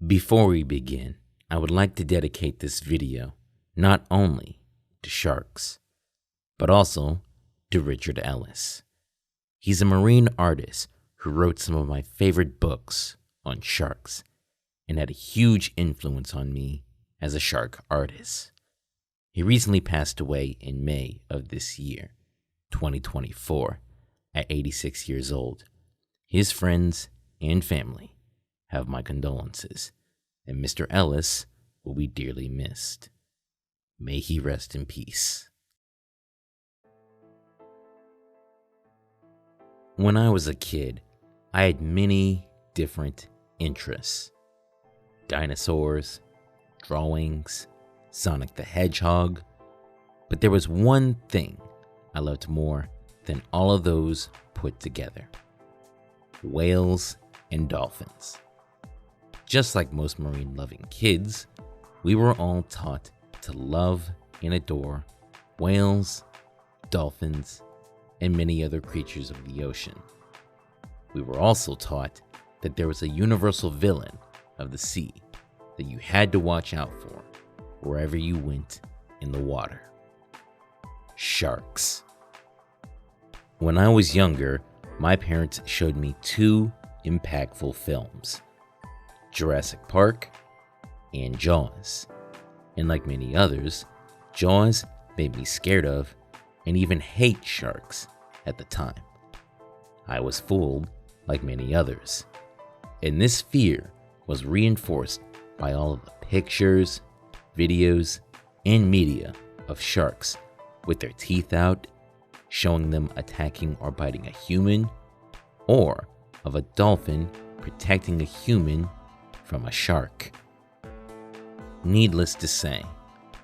Before we begin, I would like to dedicate this video not only to sharks, but also to Richard Ellis. He's a marine artist who wrote some of my favorite books on sharks and had a huge influence on me as a shark artist. He recently passed away in May of this year, 2024, at 86 years old. His friends and family have my condolences, and Mr. Ellis will be dearly missed. May he rest in peace. When I was a kid, I had many different interests. Dinosaurs, drawings, Sonic the Hedgehog. But there was one thing I loved more than all of those put together: whales and dolphins. Just like most marine-loving kids, we were all taught to love and adore whales, dolphins, and many other creatures of the ocean. We were also taught that there was a universal villain of the sea that you had to watch out for wherever you went in the water: sharks. When I was younger, my parents showed me two impactful films: Jurassic Park and Jaws. And like many others, Jaws made me scared of and even hate sharks at the time. I was fooled like many others, and this fear was reinforced by all of the pictures, videos, and media of sharks with their teeth out, showing them attacking or biting a human, or of a dolphin protecting a human from a shark. Needless to say,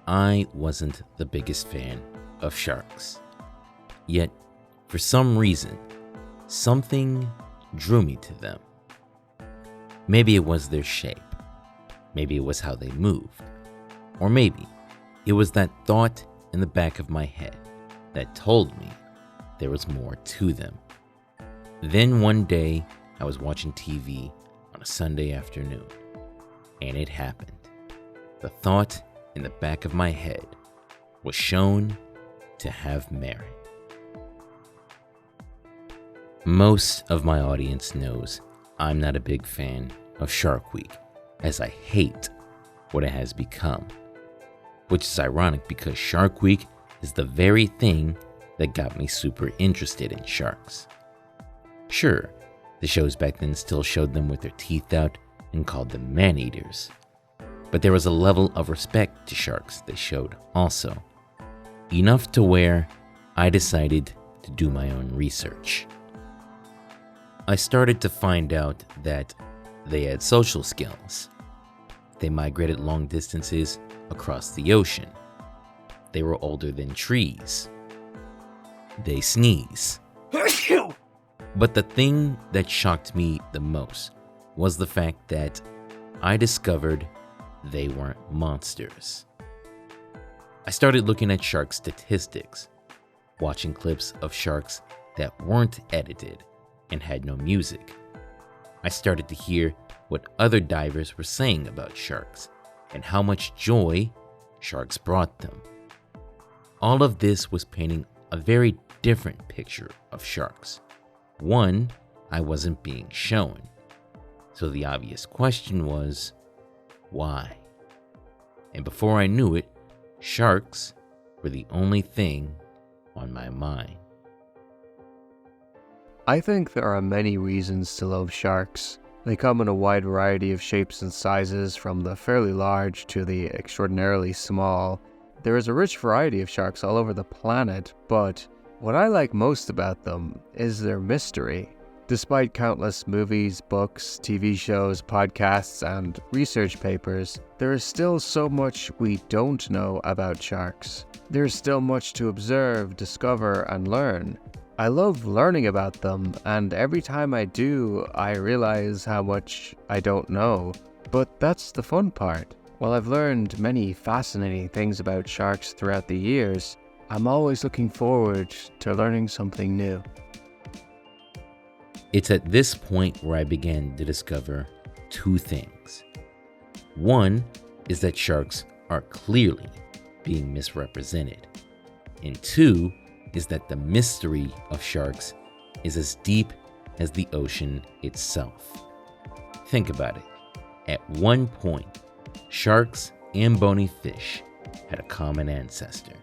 I wasn't the biggest fan of sharks. Yet, for some reason, something drew me to them. Maybe it was their shape, maybe it was how they moved, or maybe it was that thought in the back of my head that told me there was more to them. Then one day, I was watching TV on a Sunday afternoon, and it happened. The thought in the back of my head was shown to have merit. Most of my audience knows I'm not a big fan of Shark Week, as I hate what it has become. Which is ironic because Shark Week is the very thing that got me super interested in sharks. Sure, the shows back then still showed them with their teeth out and called them man-eaters. But there was a level of respect to sharks they showed also. Enough to where I decided to do my own research. I started to find out that they had social skills. They migrated long distances across the ocean. They were older than trees. They sneeze. But the thing that shocked me the most was the fact that I discovered they weren't monsters. I started looking at shark statistics, watching clips of sharks that weren't edited and had no music. I started to hear what other divers were saying about sharks and how much joy sharks brought them. All of this was painting a very different picture of sharks, one I wasn't being shown. So the obvious question was, why? And before I knew it, sharks were the only thing on my mind. I think there are many reasons to love sharks. They come in a wide variety of shapes and sizes, from the fairly large to the extraordinarily small. There is a rich variety of sharks all over the planet, but what I like most about them is their mystery. Despite countless movies, books, TV shows, podcasts, and research papers, there is still so much we don't know about sharks. There is still much to observe, discover, and learn. I love learning about them, and every time I do, I realize how much I don't know. But that's the fun part. While I've learned many fascinating things about sharks throughout the years, I'm always looking forward to learning something new. It's at this point where I began to discover two things: One is that sharks are clearly being misrepresented. And two is that the mystery of sharks is as deep as the ocean itself. Think about it. At one point, sharks and bony fish had a common ancestor.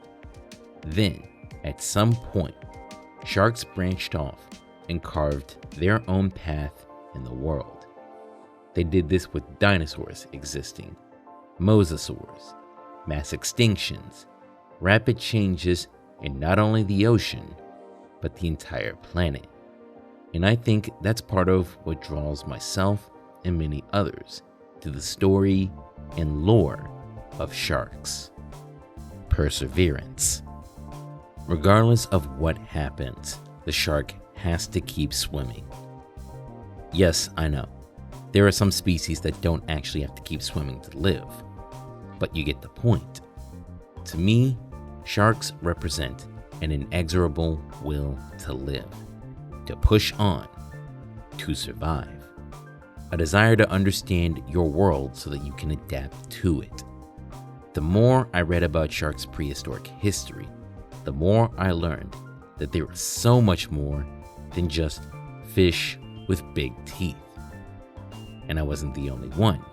Then, at some point, sharks branched off and carved their own path in the world. They did this with dinosaurs existing, mosasaurs, mass extinctions, rapid changes in not only the ocean, but the entire planet. And I think that's part of what draws myself and many others to the story and lore of sharks. Perseverance. Regardless of what happens, the shark has to keep swimming. Yes, I know. There are some species that don't actually have to keep swimming to live, but you get the point. To me, sharks represent an inexorable will to live, to push on, to survive. A desire to understand your world so that you can adapt to it. The more I read about sharks' prehistoric history, the more I learned that they were so much more than just fish with big teeth. And I wasn't the only one.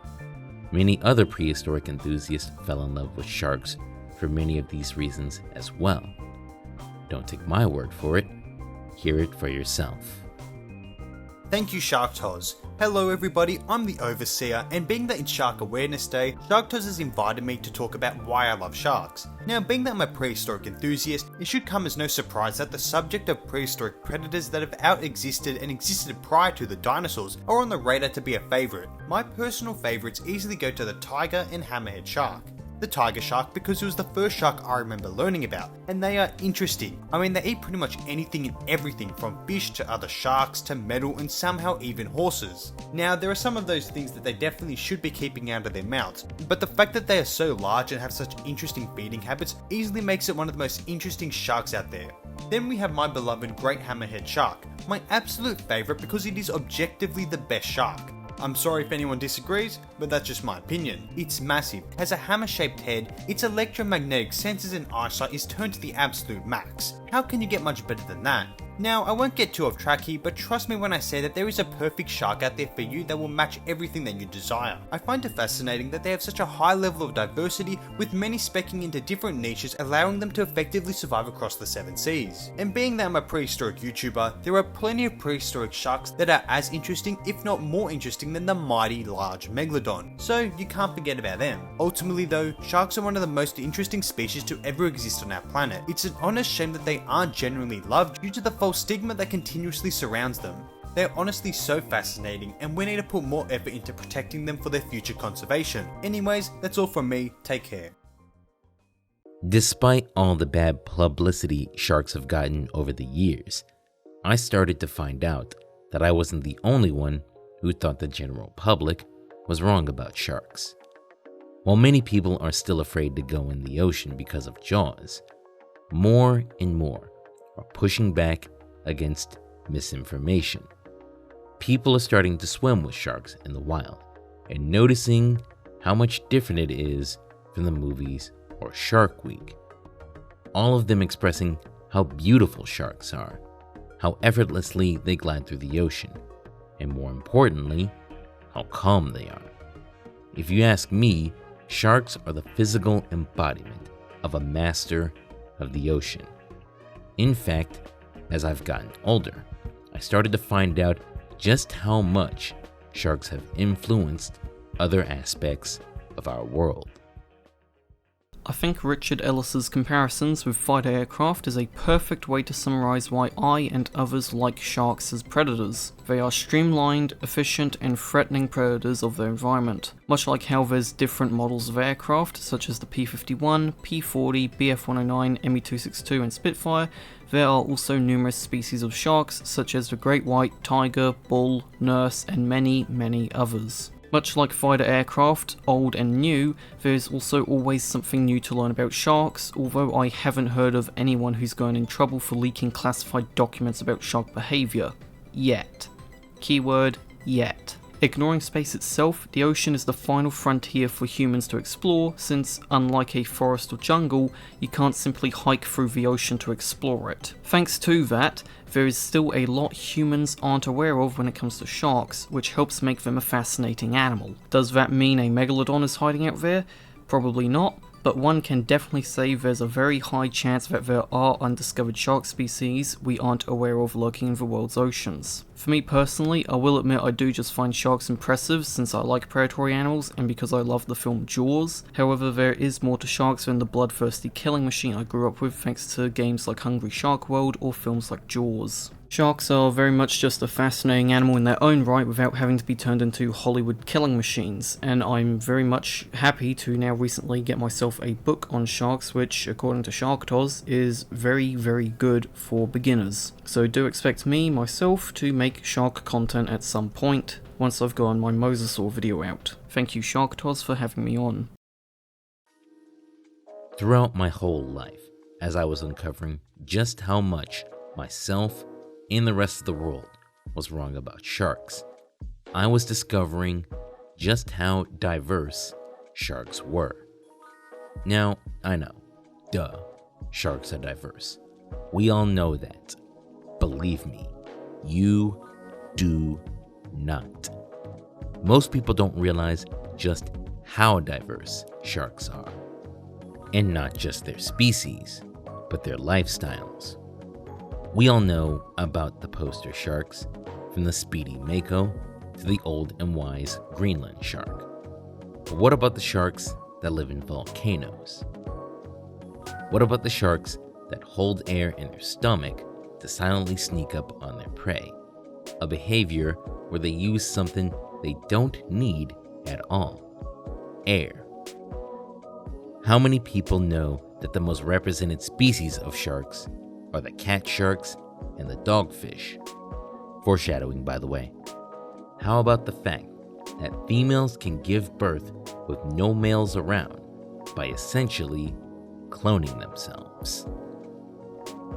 Many other prehistoric enthusiasts fell in love with sharks for many of these reasons as well. Don't take my word for it. Hear it for yourself. Thank you, Sharktoz. Hello everybody, I'm the Overseer, and being that it's Shark Awareness Day, Sharktoz has invited me to talk about why I love sharks. Now, being that I'm a prehistoric enthusiast, it should come as no surprise that the subject of prehistoric predators that have out-existed and existed prior to the dinosaurs are on the radar to be a favourite. My personal favourites easily go to the tiger and hammerhead shark. The tiger shark because it was the first shark I remember learning about, and they are interesting. I mean, they eat pretty much anything and everything from fish to other sharks to metal and somehow even horses. Now, there are some of those things that they definitely should be keeping out of their mouths, but the fact that they are so large and have such interesting feeding habits easily makes it one of the most interesting sharks out there. Then we have my beloved great hammerhead shark, my absolute favourite because it is objectively the best shark. I'm sorry if anyone disagrees, but that's just my opinion. It's massive, has a hammer-shaped head, its electromagnetic sensors and eyesight is turned to the absolute max. How can you get much better than that? Now, I won't get too off track here, but trust me when I say that there is a perfect shark out there for you that will match everything that you desire. I find it fascinating that they have such a high level of diversity, with many speccing into different niches, allowing them to effectively survive across the 7 seas. And being that I'm a prehistoric YouTuber, there are plenty of prehistoric sharks that are as interesting, if not more interesting than the mighty large megalodon, so you can't forget about them. Ultimately though, sharks are one of the most interesting species to ever exist on our planet. It's an honest shame that they aren't genuinely loved due to the false stigma that continuously surrounds them. They're honestly so fascinating, and we need to put more effort into protecting them for their future conservation. Anyways, that's all from me, take care. Despite all the bad publicity sharks have gotten over the years, I started to find out that I wasn't the only one who thought the general public was wrong about sharks. While many people are still afraid to go in the ocean because of Jaws, more and more are pushing back against misinformation. People are starting to swim with sharks in the wild and noticing how much different it is from the movies or Shark Week. All of them expressing how beautiful sharks are, how effortlessly they glide through the ocean, and more importantly, how calm they are. If you ask me, sharks are the physical embodiment of a master of the ocean. In fact, as I've gotten older, I started to find out just how much sharks have influenced other aspects of our world. I think Richard Ellis's comparisons with fighter aircraft is a perfect way to summarize why I and others like sharks as predators. They are streamlined, efficient, and threatening predators of their environment. Much like how there's different models of aircraft, such as the P-51, P-40, Bf-109, Me-262, and Spitfire, there are also numerous species of sharks, such as the great white, tiger, bull, nurse, and many, many others. Much like fighter aircraft, old and new, there is also always something new to learn about sharks, although I haven't heard of anyone who's gone in trouble for leaking classified documents about shark behaviour. Yet. Keyword, yet. Ignoring space itself, the ocean is the final frontier for humans to explore, since, unlike a forest or jungle, you can't simply hike through the ocean to explore it. Thanks to that, there is still a lot humans aren't aware of when it comes to sharks, which helps make them a fascinating animal. Does that mean a megalodon is hiding out there? Probably not, but one can definitely say there's a very high chance that there are undiscovered shark species we aren't aware of lurking in the world's oceans. For me personally, I will admit I do just find sharks impressive since I like predatory animals and because I love the film Jaws. However, there is more to sharks than the bloodthirsty killing machine I grew up with thanks to games like Hungry Shark World or films like Jaws. Sharks are very much just a fascinating animal in their own right without having to be turned into Hollywood killing machines, and I'm very much happy to now recently get myself a book on sharks which, according to Sharktoz, is very, very good for beginners. So do expect me, myself, to make shark content at some point once I've gotten my mosasaur video out. Thank you Sharktoz for having me on. Throughout my whole life, as I was uncovering just how much myself and the rest of the world was wrong about sharks, I was discovering just how diverse sharks were. Now, I know, duh, sharks are diverse. We all know that. Believe me, you do not. Most people don't realize just how diverse sharks are. And not just their species, but their lifestyles. We all know about the poster sharks, from the speedy mako to the old and wise Greenland shark. But what about the sharks that live in volcanoes? What about the sharks that hold air in their stomach to silently sneak up on their prey? A behavior where they use something they don't need at all: air. How many people know that the most represented species of sharks are the cat sharks and the dogfish? Foreshadowing, by the way. How about the fact that females can give birth with no males around by essentially cloning themselves?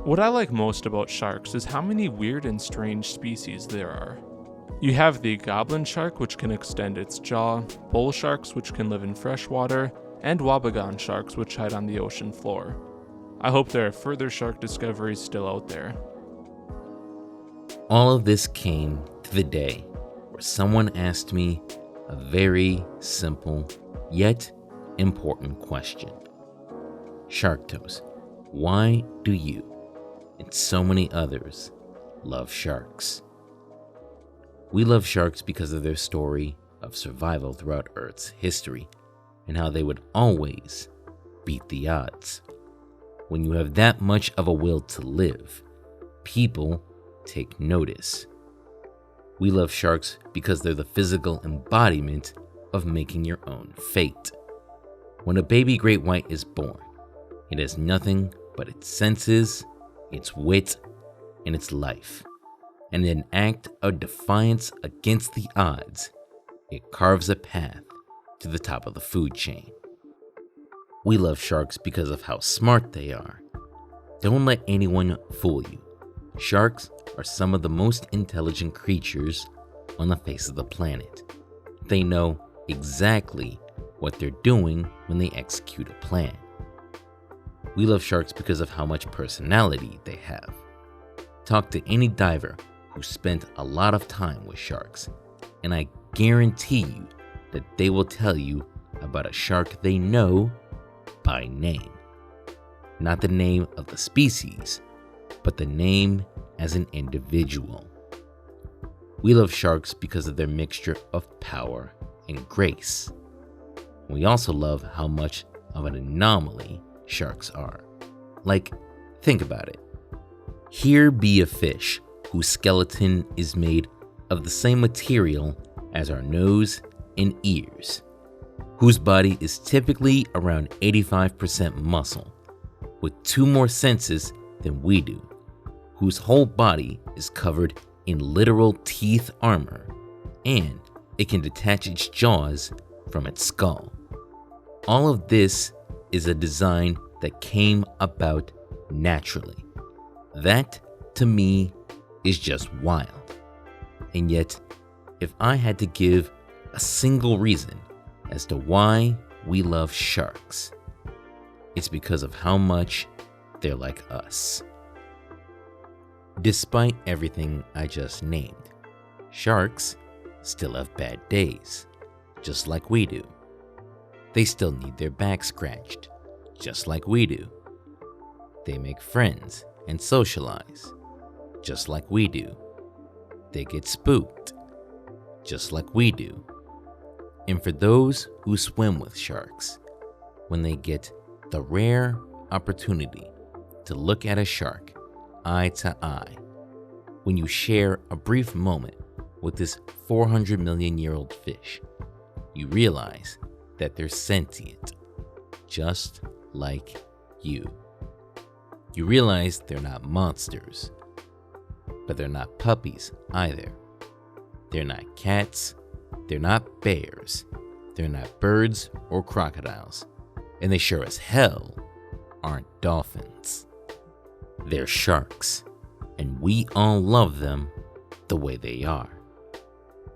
What I like most about sharks is how many weird and strange species there are. You have the goblin shark, which can extend its jaw, bull sharks, which can live in fresh water, and wobbegong sharks, which hide on the ocean floor. I hope there are further shark discoveries still out there. All of this came to the day where someone asked me a very simple yet important question. Sharktoz, why do you and so many others love sharks? We love sharks because of their story of survival throughout Earth's history and how they would always beat the odds. When you have that much of a will to live, people take notice. We love sharks because they're the physical embodiment of making your own fate. When a baby great white is born, it has nothing but its senses, its wit, and its life. And in an act of defiance against the odds, it carves a path to the top of the food chain. We love sharks because of how smart they are. Don't let anyone fool you. Sharks are some of the most intelligent creatures on the face of the planet. They know exactly what they're doing when they execute a plan. We love sharks because of how much personality they have. Talk to any diver who spent a lot of time with sharks, and I guarantee you that they will tell you about a shark they know by name. Not the name of the species, but the name as an individual. We love sharks because of their mixture of power and grace. We also love how much of an anomaly sharks are. Like, think about it. Here be a fish whose skeleton is made of the same material as our nose and ears, whose body is typically around 85% muscle, with 2 more senses than we do, whose whole body is covered in literal teeth armor, and it can detach its jaws from its skull. All of this is a design that came about naturally. That, to me, is just wild. And yet, if I had to give a single reason as to why we love sharks, it's because of how much they're like us. Despite everything I just named, sharks still have bad days, just like we do. They still need their back scratched, just like we do. They make friends and socialize, just like we do. They get spooked, just like we do. And for those who swim with sharks, when they get the rare opportunity to look at a shark eye to eye, when you share a brief moment with this 400 million year old fish, you realize that they're sentient, just like you. You realize they're not monsters, but they're not puppies either. They're not cats, they're not bears, they're not birds or crocodiles, and they sure as hell aren't dolphins. They're sharks, and we all love them the way they are.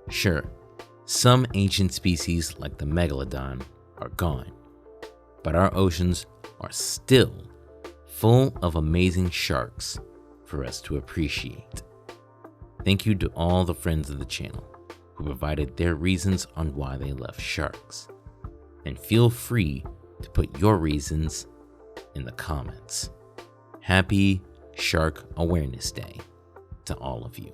Sure, some ancient species like the megalodon are gone, but our oceans are still full of amazing sharks for us to appreciate. Thank you to all the friends of the channel who provided their reasons on why they love sharks. And feel free to put your reasons in the comments. Happy Shark Awareness Day to all of you.